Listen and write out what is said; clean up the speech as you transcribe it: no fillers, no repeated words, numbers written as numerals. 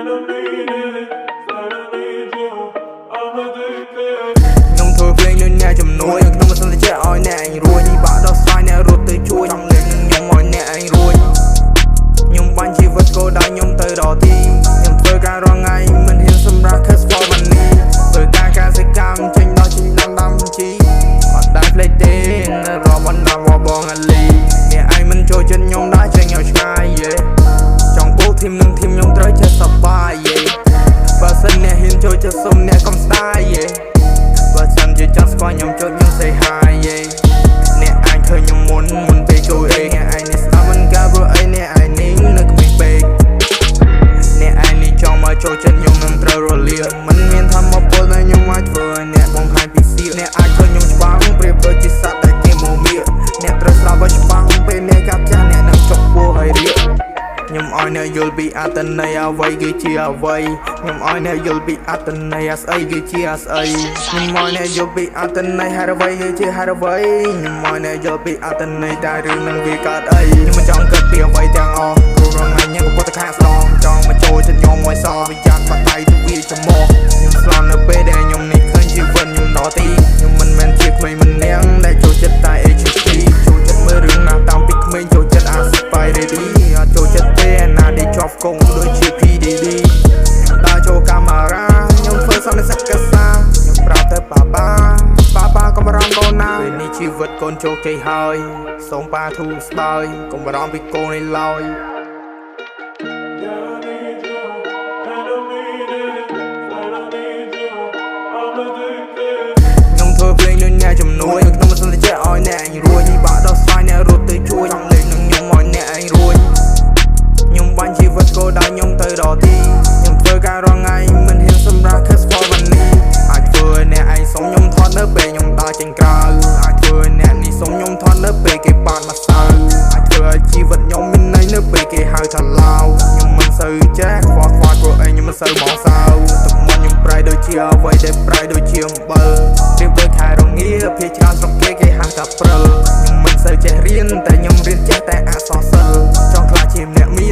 ខ្ញុំធ្វើភ្លេងដូចអ្នកជំនួយខ្ញុំមិនសន្តិចិត្តឲ្យអ្នកឯងរួចបាក់ដោះស្រាយអ្នករត់ទៅជួយចង់លេងនឹងខ្ញុំឲ្យអ្នកឯងរួចខ្ញុំបាញ់ជីវិតគោលដៅខ្ញុំទៅដល់ទីខ្ញុំធ្វើការរងថ្ងៃមិនហ៊ានសម្រាប់ cash for money ធ្វើការកសិកម្មចេញដល់ជីដាំជីអត់ដែលភ្លេចទេរកបណ្ដាបងអាលីអ្នកឯងមិនចូលចិត្តខ្ញុំដែរចេញឲ្យឆ្ងាយយេចង់ពោលធីមនឹងធីមខ្ញុំត្រូវចេះសប្បាយយេបើសិនអ្នកហ៊ានចូលចិត្តសុំអ្នកកុំស្ដាយយេបើសិនជាចង់ស្គាល់ខ្ញុំចូលខ្ញុំ say hi យេអ្នកឯងឃើញខ្ញុំមុនពេលចូលអេអ្នកឯងនេះស្ដាប់មិនការព្រោះអីអ្នកឯងនេះនៅក្មេងពេកអ្នកឯងនេះចង់មកចូលចិត្តខ្ញុំនឹងត្រូវរលាមិនមានធម្មពលដែលខ្ញុំអាចធ្វើឲ្យអ្នកបង្ហាញពីសៀកអ្នកអាចឃើញខ្ញុំច្បាស់ប្រៀបដូចជាសត្វដែលគេមកមៀកអ្នកត្រូវស្ដាប់ឲ្យច្បាស់ពេលអ្នកកាប់ចាស់អ្នកនឹងចុកពោះឲ្យរៀកខ្ញុំឲ្យអ្នកយល់ពីអត្ថន័យអ្វីគឺជាអ្វីខ្ញុំឲ្យអ្នកយល់ពីអត្ថន័យស្អីគឺជាស្អីខ្ញុំឲ្យអ្នកយល់ពីអត្ថន័យហេតុអ្វីគឺជាហេតុអ្វីខ្ញុំឲ្យអ្នកយល់ពីអត្ថន័យតែរឿងនឹងវាកើតអីខ្ញុំមិនចង់គិតពីអ្វីទាំងអស់ព្រោះរងថ្ងៃញ៉ាំក៏ពុតតែខាស្ដងចង់មកចូលចិត្តខ្ញុំឲ្យសោះវាយ៉ាងបាត់ដៃទៅវាចំមកខ្ញុំស្លាប់នៅពេលដែលខ្ញុំនេះឃើញជីវិតខ្ញុំដល់ទីខ្ញុំមិនមែនជាក្មេងម្នាក់ដែលចូលចិត្តតែ HT ចូលចិត្តមើលរឿងណាតាំងពីក្មេងចូលចិត្ត Aspirity អត់ចូលចិត្តទេណាដែលជាប់កងដូចជា PDD ខ្ញុំដើរចូលកាមេរ៉ាខ្ញុំធ្វើសន្និសីទកសាខ្ញុំប្រាប់ទៅប៉ាប៉ាកុំបារម្ភកូនណាពេលនេះជីវិតកូនជោគជ័យហើយសូមប៉ាធូរស្បើយកុំបារម្ភពីកូននេះឡើយខ្ញុំធ្វើភ្លេងដូចអ្នកជំនួយខ្ញុំមិនសន្តិចិត្តឲ្យអ្នកឯងរួចបាក់ដោះស្រាយអ្នករត់ទៅជួយចង់លេងនឹងខ្ញុំឲ្យអ្នកឯងរួចខ្ញុំបាញ់ជីវិតគោលដៅខ្ញុំទៅដល់ទីខ្ញុំធ្វើការរងថ្ងៃមិនហ៊ានសម្រាប់ cash for money អាចធ្វើឲ្យអ្នកឯងសុំខ្ញុំថតនៅពេលខ្ញុំដើរចេញក្រៅអាចធ្វើឲ្យអ្នកនេះសុំខ្ញុំថតនៅពេលគេបាត់មកសើអាចធ្វើឲ្យជីវិតខ្ញុំមានន័យនៅពេលគេហៅថាឡាវខ្ញុំមិនសូវចេះខ្វល់ព្រោះឯងខ្ញុំមិនសូវមកសើទឹកមាត់ខ្ញុំប្រៃដូចជាអ្វីដែលប្រៃដូចជាអំបិលរៀបដូចខែរងាភាច្រើនស្រុកគេហៅថាព្រិលខ្ញុំមិនសូវចេះរៀនតែខ្ញុំរៀនចេះតែអក្សរសិល្ប៍ចង់ខ្លាចជាអ្នកមាន